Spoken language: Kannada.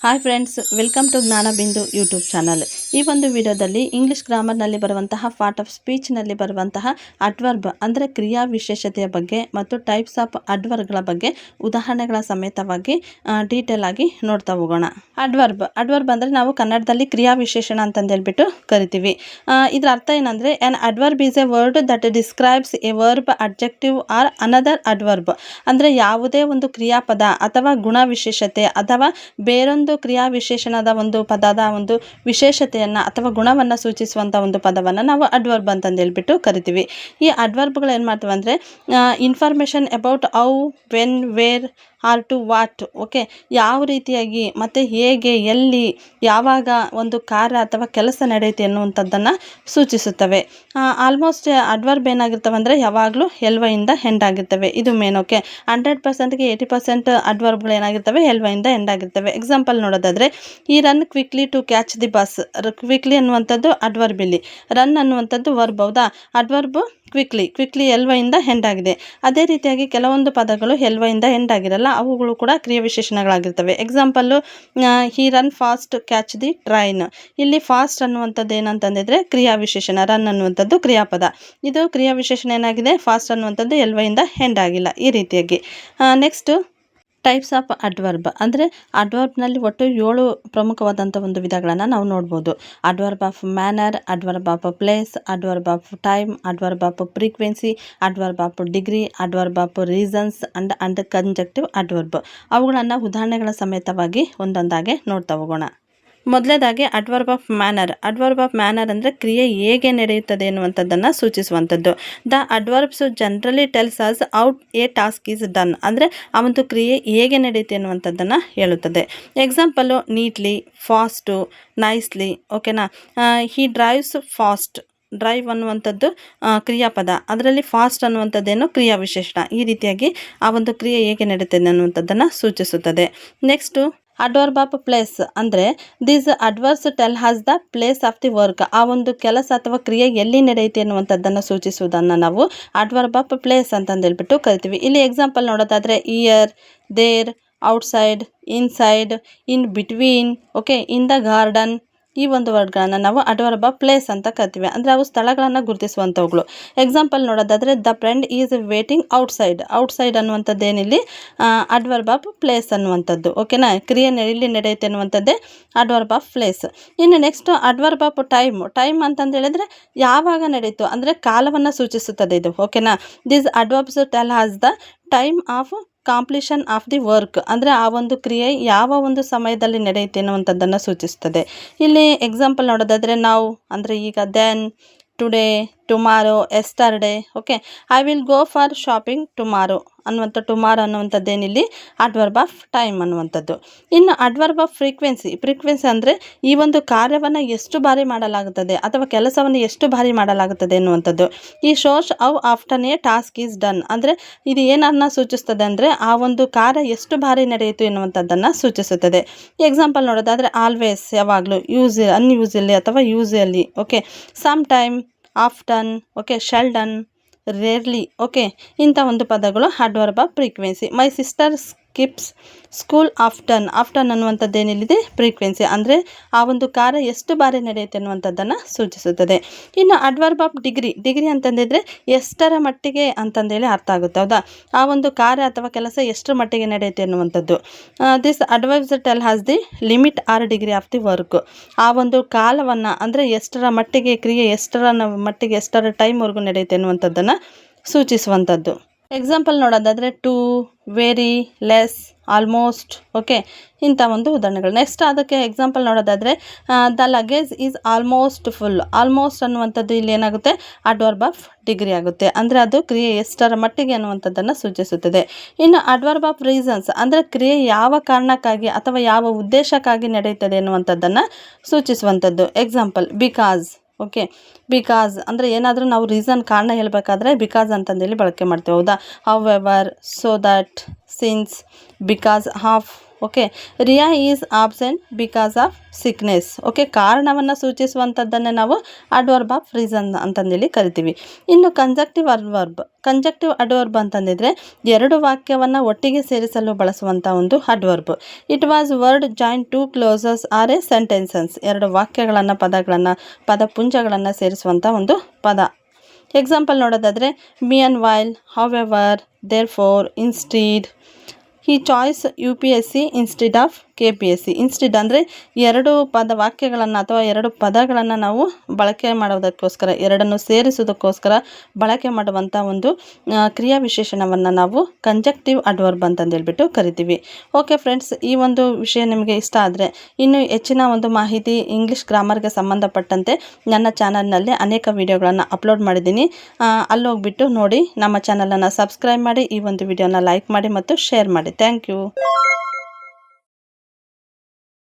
Hi friends, welcome to Jnanabindu YouTube channel. ಈ ಒಂದು ವಿಡಿಯೋದಲ್ಲಿ ಇಂಗ್ಲಿಷ್ ಗ್ರಾಮರ್ನಲ್ಲಿ ಬರುವಂತಹ ಪಾರ್ಟ್ ಆಫ್ ಸ್ಪೀಚ್ನಲ್ಲಿ ಬರುವಂತಹ ಅಡ್ವರ್ಬ್ ಅಂದರೆ ಕ್ರಿಯಾ ವಿಶೇಷತೆಯ ಬಗ್ಗೆ ಮತ್ತು ಟೈಪ್ಸ್ ಆಫ್ ಅಡ್ವರ್ಬ್ಗಳ ಬಗ್ಗೆ ಉದಾಹರಣೆಗಳ ಸಮೇತವಾಗಿ ಡೀಟೇಲ್ ಆಗಿ ನೋಡ್ತಾ ಹೋಗೋಣ. ಅಡ್ವರ್ಬ್ ಅಂದರೆ ನಾವು ಕನ್ನಡದಲ್ಲಿ ಕ್ರಿಯಾ ವಿಶೇಷಣ ಅಂತಂದು ಹೇಳ್ಬಿಟ್ಟು ಕರಿತೀವಿ. ಇದರ ಅರ್ಥ ಏನಂದರೆ an adverb is a word that describes a verb, adjective or another adverb. ಅಂದರೆ ಯಾವುದೇ ಒಂದು ಕ್ರಿಯಾಪದ ಅಥವಾ ಗುಣ ವಿಶೇಷತೆ ಅಥವಾ ಬೇರೊಂದು ಕ್ರಿಯಾ ವಿಶೇಷಣದ ಒಂದು ಪದದ ಒಂದು ವಿಶೇಷತೆಯನ್ನು ಅಥವಾ ಗುಣವನ್ನು ಸೂಚಿಸುವಂಥ ಒಂದು ಪದವನ್ನು ನಾವು ಅಡ್ವರ್ಬ್ ಅಂತಂದು ಹೇಳ್ಬಿಟ್ಟು ಕರಿತೀವಿ. ಈ ಅಡ್ವರ್ಬ್ಗಳು ಏನು ಮಾಡ್ತವೆ ಅಂದರೆ information about how, when, where or to what, okay, ಯಾವ ರೀತಿಯಾಗಿ ಮತ್ತು ಹೇಗೆ, ಎಲ್ಲಿ, ಯಾವಾಗ ಒಂದು ಕಾರ್ಯ ಅಥವಾ ಕೆಲಸ ನಡೆಯುತ್ತೆ ಅನ್ನುವಂಥದ್ದನ್ನು ಸೂಚಿಸುತ್ತವೆ. ಆಲ್ಮೋಸ್ಟ್ ಅಡ್ವರ್ಬ್ ಏನಾಗಿರ್ತವೆ ಅಂದರೆ ಯಾವಾಗಲೂ ಎಲ್ವೈಯಿಂದ ಎಂಡ್ ಆಗಿರ್ತವೆ. ಇದು ಮೇನ್. ಓಕೆ, 100%ಗೆ 80% ಅಡ್ವರ್ಬ್ಗಳು ಏನಾಗಿರ್ತವೆ, ಎಲ್ವೈಯಿಂದ ಎಂಡ್ ಆಗಿರ್ತವೆ. ಎಕ್ಸಾಂಪಲ್ ನೋಡೋದಾದರೆ, ಈ run quickly to catch the bus. Quickly ಅನ್ನುವಂಥದ್ದು ಅಡ್ವರ್ಬ್ ಇಲ್ಲಿ. ರನ್ ಅನ್ನುವಂಥದ್ದು ವರ್ಬ್. ಹೌದಾ? ಅಡ್ವರ್ಬ್ ಕ್ವಿಕ್ಲಿ ಎಲ್ವೈಯಿಂದ ಎಂಡ್ ಆಗಿದೆ. ಅದೇ ರೀತಿಯಾಗಿ ಕೆಲವೊಂದು ಪದಗಳು ಎಲ್ವೈಯಿಂದ ಎಂಡ್ ಆಗಿರಲ್ಲ, ಅವುಗಳು ಕೂಡ ಕ್ರಿಯಾ ವಿಶೇಷಣಗಳಾಗಿರ್ತವೆ. Example, he run fast catch the train. ಇಲ್ಲಿ ಫಾಸ್ಟ್ ಅನ್ನುವಂಥದ್ದು ಏನಂತಂದಿದ್ರೆ ಕ್ರಿಯಾ ವಿಶೇಷಣ, ರನ್ ಅನ್ನುವಂಥದ್ದು ಕ್ರಿಯಾಪದ. ಇದು ಕ್ರಿಯಾ ವಿಶೇಷಣ ಏನಾಗಿದೆ, ಫಾಸ್ಟ್ ಅನ್ನುವಂಥದ್ದು ಎಲ್ವೈಯಿಂದ ಎಂಡ್ ಆಗಿಲ್ಲ. ಈ ರೀತಿಯಾಗಿ ನೆಕ್ಸ್ಟ್ ಟೈಪ್ಸ್ ಆಫ್ ಅಡ್ವರ್ಬ್ ಅಂದರೆ ಅಡ್ವರ್ಬ್ನಲ್ಲಿ ಒಟ್ಟು 7 ಪ್ರಮುಖವಾದಂಥ ಒಂದು ವಿಧಗಳನ್ನು ನಾವು ನೋಡ್ಬೋದು. Adverb of manner, adverb of place, adverb of time, adverb of frequency, adverb of degree, adverb of reasons and conjunctive adverb. ಅವುಗಳನ್ನು ಉದಾಹರಣೆಗಳ ಸಮೇತವಾಗಿ ಒಂದೊಂದಾಗೆ ನೋಡ್ತಾ ಹೋಗೋಣ. ಮೊದಲೇದಾಗಿ adverb of manner. Adverb of manner ಅಂದರೆ ಕ್ರಿಯೆ ಹೇಗೆ ನಡೆಯುತ್ತದೆ ಎನ್ನುವಂಥದ್ದನ್ನು ಸೂಚಿಸುವಂಥದ್ದು. The adverbs generally tells us out a task is done. ಅಂದರೆ ಆ ಒಂದು ಕ್ರಿಯೆ ಹೇಗೆ ನಡೆಯುತ್ತೆ ಎನ್ನುವಂಥದ್ದನ್ನು ಹೇಳುತ್ತದೆ. Example, neatly, fast, nicely. ಓಕೆನಾ? He drives fast. ಡ್ರೈವ್ ಅನ್ನುವಂಥದ್ದು ಕ್ರಿಯಾಪದ, ಅದರಲ್ಲಿ ಫಾಸ್ಟ್ ಅನ್ನುವಂಥದ್ದೇನು ಕ್ರಿಯಾ ವಿಶೇಷಣ. ಈ ರೀತಿಯಾಗಿ ಆ ಒಂದು ಕ್ರಿಯೆ ಹೇಗೆ ನಡೀತದೆ ಅನ್ನುವಂಥದ್ದನ್ನು ಸೂಚಿಸುತ್ತದೆ. ನೆಕ್ಸ್ಟು ಅಡ್ವರ್ಬ್ ಆಫ್ ಪ್ಲೇಸ್ ಅಂದರೆ this adverbs tell us the place of the work. ಆ ಒಂದು ಕೆಲಸ ಅಥವಾ ಕ್ರಿಯೆ ಎಲ್ಲಿ ನಡೆಯುತ್ತೆ ಅನ್ನುವಂಥದ್ದನ್ನು ಸೂಚಿಸುವುದನ್ನು ನಾವು ಅಡ್ವರ್ಬ್ ಆಫ್ ಪ್ಲೇಸ್ ಅಂತಂದು ಹೇಳ್ಬಿಟ್ಟು ಕರಿತೀವಿ. ಇಲ್ಲಿ ಎಕ್ಸಾಂಪಲ್ ನೋಡೋದಾದರೆ, here, there, outside, inside, in between, okay, in the garden. ಈ ಒಂದು ವರ್ಡ್ಗಳನ್ನು ನಾವು ಅಡ್ವರ್ಬ್ ಆಫ್ ಪ್ಲೇಸ್ ಅಂತ ಕರಿತೀವಿ. ಅಂದರೆ ಅವು ಸ್ಥಳಗಳನ್ನು ಗುರುತಿಸುವಂಥವುಗಳು. ಎಕ್ಸಾಂಪಲ್ ನೋಡೋದಾದರೆ, the friend is waiting outside. Outside ಅನ್ನುವಂಥದ್ದು ಏನಿಲ್ಲಿ ಅಡ್ವರ್ಬ್ ಆಫ್ ಪ್ಲೇಸ್ ಅನ್ನುವಂಥದ್ದು. ಓಕೆನಾ? ಕ್ರಿಯೆ ಇಲ್ಲಿ ನಡೆಯುತ್ತೆ ಅನ್ನುವಂಥದ್ದೇ ಅಡ್ವರ್ಬ್ ಆಫ್ ಪ್ಲೇಸ್. ಇನ್ನು next adverb of time. Time ಅಂತಂದು ಹೇಳಿದ್ರೆ ಯಾವಾಗ ನಡೆಯಿತು ಅಂದರೆ ಕಾಲವನ್ನು ಸೂಚಿಸುತ್ತದೆ ಇದು. ಓಕೆನಾ? This adverbs tell us the time of completion of the work. ಅಂದರೆ ಆ ಒಂದು ಕ್ರಿಯೆ ಯಾವ ಒಂದು ಸಮಯದಲ್ಲಿ ನಡೆಯುತ್ತೆ ಅನ್ನುವಂಥದ್ದನ್ನು ಸೂಚಿಸ್ತದೆ. ಇಲ್ಲಿ ಎಕ್ಸಾಂಪಲ್ ನೋಡೋದಾದರೆ, ನಾವು ಅಂದರೆ ಈಗ, then, today, tomorrow, yesterday. Okay, I will go for shopping tomorrow ಅನ್ನುವಂಥ ಟುಮಾರೋ ಅನ್ನುವಂಥದ್ದೇನಿಲ್ಲಿ ಅಡ್ವರ್ಬ್ ಆಫ್ ಟೈಮ್ ಅನ್ನುವಂಥದ್ದು. ಇನ್ನು ಅಡ್ವರ್ಬ್ ಆಫ್ ಫ್ರೀಕ್ವೆನ್ಸಿ ಅಂದರೆ ಈ ಒಂದು ಕಾರ್ಯವನ್ನು ಎಷ್ಟು ಬಾರಿ ಮಾಡಲಾಗುತ್ತದೆ ಅಥವಾ ಕೆಲಸವನ್ನು ಎಷ್ಟು ಬಾರಿ ಮಾಡಲಾಗುತ್ತದೆ ಎನ್ನುವಂಥದ್ದು. ಈ shows how often A task is done. ಅಂದರೆ ಇದು ಏನನ್ನ ಸೂಚಿಸ್ತದೆ ಅಂದರೆ ಆ ಒಂದು ಕಾರ್ಯ ಎಷ್ಟು ಬಾರಿ ನಡೆಯಿತು ಎನ್ನುವಂಥದ್ದನ್ನು ಸೂಚಿಸುತ್ತದೆ. ಎಕ್ಸಾಂಪಲ್ ನೋಡೋದಾದರೆ, ಆಲ್ವೇಸ್ ಯಾವಾಗಲೂ, ಅನ್ಯೂಸಲಿ ಅಥವಾ usually, okay, some time, often, okay, seldom, rarely. Okay, ಇಂಥ ಒಂದು ಪದಗಳು adverb of frequency. My sister skips school often. Often ಅನ್ನುವಂಥದ್ದೇನಿದೆ ಫ್ರೀಕ್ವೆನ್ಸಿ, ಅಂದರೆ ಆ ಒಂದು ಕಾರ್ಯ ಎಷ್ಟು ಬಾರಿ ನಡೆಯುತ್ತೆ ಅನ್ನುವಂಥದ್ದನ್ನು ಸೂಚಿಸುತ್ತದೆ. ಇನ್ನು ಅಡ್ವರ್ಬ್ ಆಫ್ ಡಿಗ್ರಿ ಅಂತಂದಿದ್ರೆ ಎಷ್ಟರ ಮಟ್ಟಿಗೆ ಅಂತಂದೇಳಿ ಅರ್ಥ ಆಗುತ್ತೆ. ಹೌದಾ? ಆ ಒಂದು ಕಾರ್ಯ ಅಥವಾ ಕೆಲಸ ಎಷ್ಟರ ಮಟ್ಟಿಗೆ ನಡೆಯುತ್ತೆ ಅನ್ನುವಂಥದ್ದು. This adverbs tell has the limit R degree of the work. ಆ ಒಂದು ಕಾಲವನ್ನು ಅಂದರೆ ಎಷ್ಟರ ಮಟ್ಟಿಗೆ ಕ್ರಿಯೆ ಎಷ್ಟರ ಟೈಮ್ವರೆಗೂ ನಡೆಯುತ್ತೆ ಅನ್ನುವಂಥದ್ದನ್ನು ಸೂಚಿಸುವಂಥದ್ದು. ಎಕ್ಸಾಂಪಲ್ ನೋಡೋದಾದರೆ, too, very, less, almost. Okay, ಇಂಥ ಒಂದು ಉದಾಹರಣೆಗಳು. ನೆಕ್ಸ್ಟ್ ಅದಕ್ಕೆ ಎಕ್ಸಾಂಪಲ್ ನೋಡೋದಾದರೆ, the luggage is almost full. Almost ಅನ್ನುವಂಥದ್ದು ಇಲ್ಲಿ ಏನಾಗುತ್ತೆ, ಅಡ್ವರ್ಬ್ ಆಫ್ ಡಿಗ್ರಿ ಆಗುತ್ತೆ. ಅಂದರೆ ಅದು ಕ್ರಿಯೆ ಎಷ್ಟರ ಮಟ್ಟಿಗೆ ಅನ್ನುವಂಥದ್ದನ್ನು ಸೂಚಿಸುತ್ತದೆ. ಇನ್ನು ಅಡ್ವರ್ಬ್ ಆಫ್ ರೀಸನ್ಸ್ ಅಂದರೆ ಕ್ರಿಯೆ ಯಾವ ಕಾರಣಕ್ಕಾಗಿ ಅಥವಾ ಯಾವ ಉದ್ದೇಶಕ್ಕಾಗಿ ನಡೆಯುತ್ತದೆ ಎನ್ನುವಂಥದ್ದನ್ನು ಸೂಚಿಸುವಂಥದ್ದು. Example, because. ಓಕೆ, ಬಿಕಾಸ್ ಅಂದರೆ ಏನಾದರೂ ನಾವು ರೀಸನ್ ಕಾರಣ ಹೇಳಬೇಕಾದ್ರೆ ಬಿಕಾಸ್ ಅಂತಂದೇಳಿ ಬಳಕೆ ಮಾಡ್ತೇವೆ. ಹೌದಾ? However, so that, since, because of, okay. Riya is absent because of sickness. Okay, ಕಾರಣವನ್ನು ಸೂಚಿಸುವಂಥದ್ದನ್ನೇ ನಾವು ಅಡ್ವರ್ಬ್ ಆಫ್ ರೀಸನ್ ಅಂತಂದೇಳಿ ಕರಿತೀವಿ. ಇನ್ನು ಕಂಜಕ್ಟಿವ್ ಅಡ್ವರ್ಬ್ ಅಂತಂದಿದ್ರೆ ಎರಡು ವಾಕ್ಯವನ್ನು ಒಟ್ಟಿಗೆ ಸೇರಿಸಲು ಬಳಸುವಂಥ ಒಂದು adverb. It was word join two clauses or a sentences. ಎರಡು ವಾಕ್ಯಗಳನ್ನು ಪದಪುಂಜಗಳನ್ನು ಸೇರಿಸುವಂಥ ಒಂದು ಪದ. ಎಕ್ಸಾಂಪಲ್ ನೋಡೋದಾದರೆ meanwhile, however, therefore, instead. ಈ choice UPSC instead of KPSC. Instead ಅಂದರೆ ಎರಡು ವಾಕ್ಯಗಳನ್ನು ಅಥವಾ ಎರಡು ಪದಗಳನ್ನು ನಾವು ಬಳಕೆ ಮಾಡೋದಕ್ಕೋಸ್ಕರ, ಎರಡನ್ನು ಸೇರಿಸೋದಕ್ಕೋಸ್ಕರ ಬಳಕೆ ಮಾಡುವಂಥ ಒಂದು ಕ್ರಿಯಾ ವಿಶೇಷಣವನ್ನು ನಾವು ಕಂಜಕ್ಟಿವ್ ಅಡ್ವರ್ಬ್ ಅಂತಂದೇಳ್ಬಿಟ್ಟು ಕರಿತೀವಿ. ಓಕೆ ಫ್ರೆಂಡ್ಸ್, ಈ ಒಂದು ವಿಷಯ ನಿಮಗೆ ಇಷ್ಟ ಆದರೆ ಇನ್ನೂ ಹೆಚ್ಚಿನ ಒಂದು ಮಾಹಿತಿ ಇಂಗ್ಲೀಷ್ ಗ್ರಾಮರ್ಗೆ ಸಂಬಂಧಪಟ್ಟಂತೆ ನನ್ನ ಚಾನಲ್ನಲ್ಲಿ ಅನೇಕ ವಿಡಿಯೋಗಳನ್ನು ಅಪ್ಲೋಡ್ ಮಾಡಿದ್ದೀನಿ. ಅಲ್ಲೋಗ್ಬಿಟ್ಟು ನೋಡಿ, ನಮ್ಮ ಚಾನಲನ್ನು ಸಬ್ಸ್ಕ್ರೈಬ್ ಮಾಡಿ, ಈ ಒಂದು ವಿಡಿಯೋನ ಲೈಕ್ ಮಾಡಿ ಮತ್ತು ಶೇರ್ ಮಾಡಿ. Thank you.